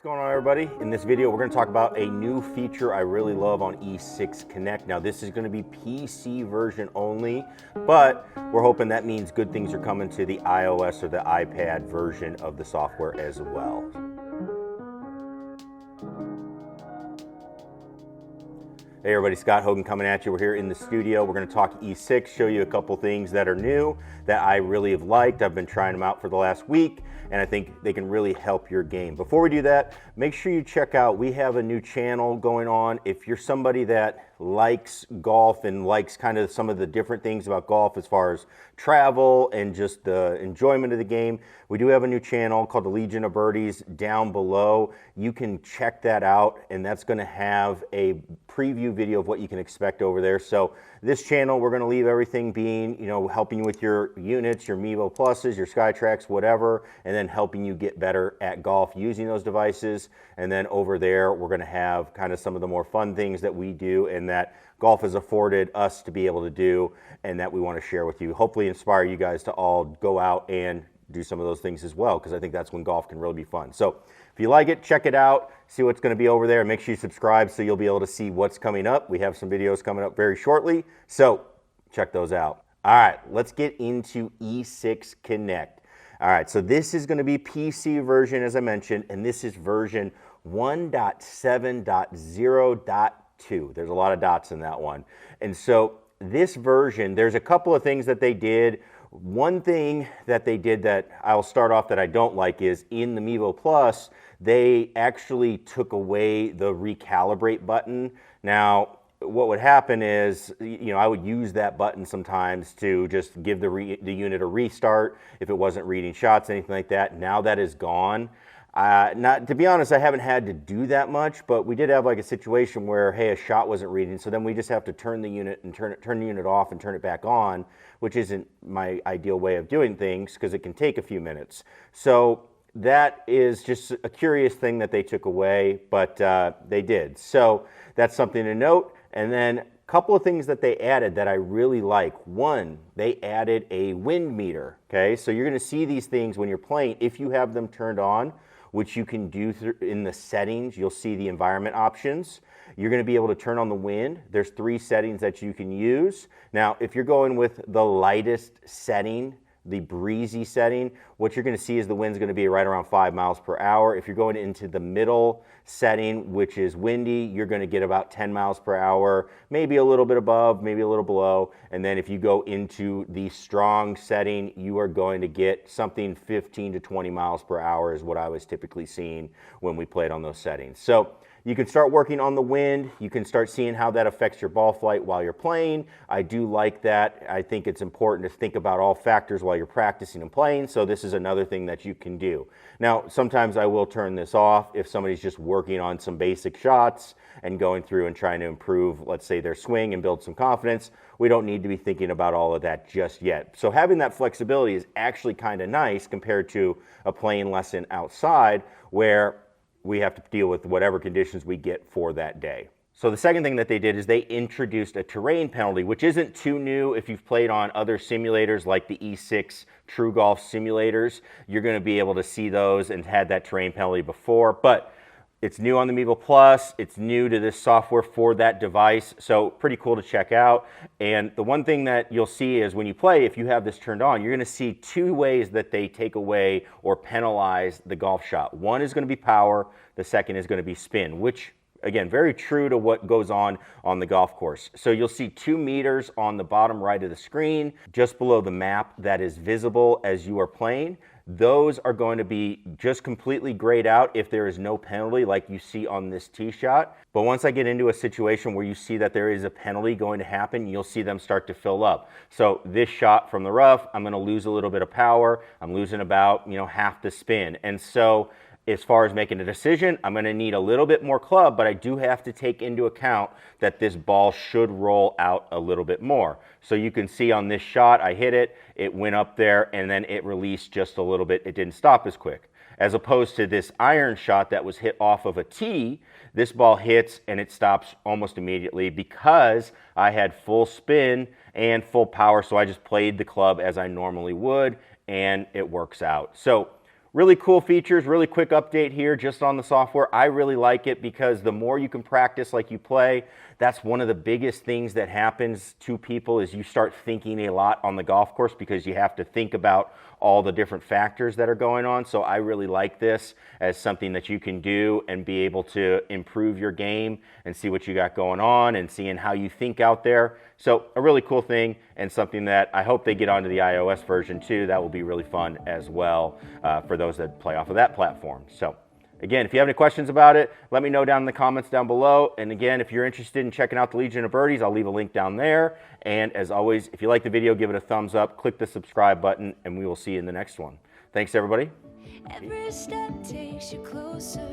What's going on, everybody? In this video, we're going to talk about a new feature I really love on E6 Connect. Now, this is going to be PC version only, but we're hoping that means good things are coming to the iOS or the iPad version of the software as well. Hey everybody, Scott Hogan coming at you. We're here in the studio. We're going to talk E6, show you a couple things that are new that I really have liked. I've been trying them out for the last week, and I think they can really help your game. Before we do that, make sure you check out, we have a new channel going on. If you're somebody that likes golf and likes kind of some of the different things about golf as far as travel and just the enjoyment of the game, we do have a new channel called the Legion of Birdies down below. You can check that out, and that's going to have a preview video of what you can expect over there. So this channel, we're going to leave everything being, helping you with your units, your Mevo Pluses, your SkyTracks, whatever, and then helping you get better at golf using those devices. And then over there, we're going to have kind of some of the more fun things that we do and that golf has afforded us to be able to do and that we want to share with you. Hopefully inspire you guys to all go out and do some of those things as well, because I think that's when golf can really be fun. So if you like it, check it out, see what's going to be over there. Make sure you subscribe so you'll be able to see what's coming up. We have some videos coming up very shortly, so check those out. All right, let's get into E6 Connect. All right, so this is going to be PC version, as I mentioned, and this is version 1.7.0.2. There's a lot of dots in that one. And so this version, there's a couple of things that they did. One thing that they did that I'll start off that I don't like is in the Mevo Plus, they actually took away the recalibrate button. Now, what would happen is, I would use that button sometimes to just give the unit a restart if it wasn't reading shots, anything like that. Now that is gone. To be honest, I haven't had to do that much, but we did have like a situation where, hey, a shot wasn't reading, so then we just have to turn the unit and turn the unit off and turn it back on, which isn't my ideal way of doing things because it can take a few minutes. So that is just a curious thing that they took away, but they did. So that's something to note. And then a couple of things that they added that I really like. One, they added a wind meter. Okay, so you're going to see these things when you're playing if you have them turned on, which you can do in the settings. You'll see the environment options. You're going to be able to turn on the wind. There's 3 settings that you can use. Now, if you're going with the lightest setting, the breezy setting, what you're going to see is the wind's going to be right around 5 miles per hour. If you're going into the middle setting, which is windy, you're going to get about 10 miles per hour, maybe a little bit above, maybe a little below. And then if you go into the strong setting, you are going to get something 15 to 20 miles per hour is what I was typically seeing when we played on those settings. So you can start working on the wind. You can start seeing how that affects your ball flight while you're playing. I do like that. I think it's important to think about all factors while you're practicing and playing, so this is another thing that you can do. Now, sometimes I will turn this off if somebody's just working on some basic shots and going through and trying to improve, let's say, their swing and build some confidence. We don't need to be thinking about all of that just yet. So having that flexibility is actually kind of nice compared to a playing lesson outside where we have to deal with whatever conditions we get for that day. So the second thing that they did is they introduced a terrain penalty, which isn't too new. If you've played on other simulators like the E6 True Golf simulators, you're going to be able to see those and had that terrain penalty before. But it's new on the Mevo Plus. It's new to this software for that device, so pretty cool to check out. And the one thing that you'll see is when you play, if you have this turned on, you're going to see 2 ways that they take away or penalize the golf shot. One is going to be power. The second is going to be spin, which, again, very true to what goes on the golf course. So you'll see 2 meters on the bottom right of the screen, just below the map that is visible as you are playing. Those are going to be just completely grayed out if there is no penalty like you see on this tee shot. But once I get into a situation where you see that there is a penalty going to happen, you'll see them start to fill up. So this shot from the rough, I'm going to lose a little bit of power. I'm losing about, half the spin. And so as far as making a decision, I'm going to need a little bit more club, but I do have to take into account that this ball should roll out a little bit more. So you can see on this shot, I hit it, it went up there, and then it released just a little bit. It didn't stop as quick. As opposed to this iron shot that was hit off of a tee, this ball hits and it stops almost immediately because I had full spin and full power, so I just played the club as I normally would, and it works out. So really cool features, really quick update here just on the software. I really like it because the more you can practice like you play, that's one of the biggest things that happens to people is you start thinking a lot on the golf course because you have to think about all the different factors that are going on. So I really like this as something that you can do and be able to improve your game and see what you got going on and seeing how you think out there. So a really cool thing and something that I hope they get onto the iOS version too. That will be really fun as well for those that play off of that platform. So again, if you have any questions about it, let me know down in the comments down below. And again, if you're interested in checking out the Legion of Birdies, I'll leave a link down there. And as always, if you like the video, give it a thumbs up, click the subscribe button, and we will see you in the next one. Thanks, everybody. Every step takes you closer.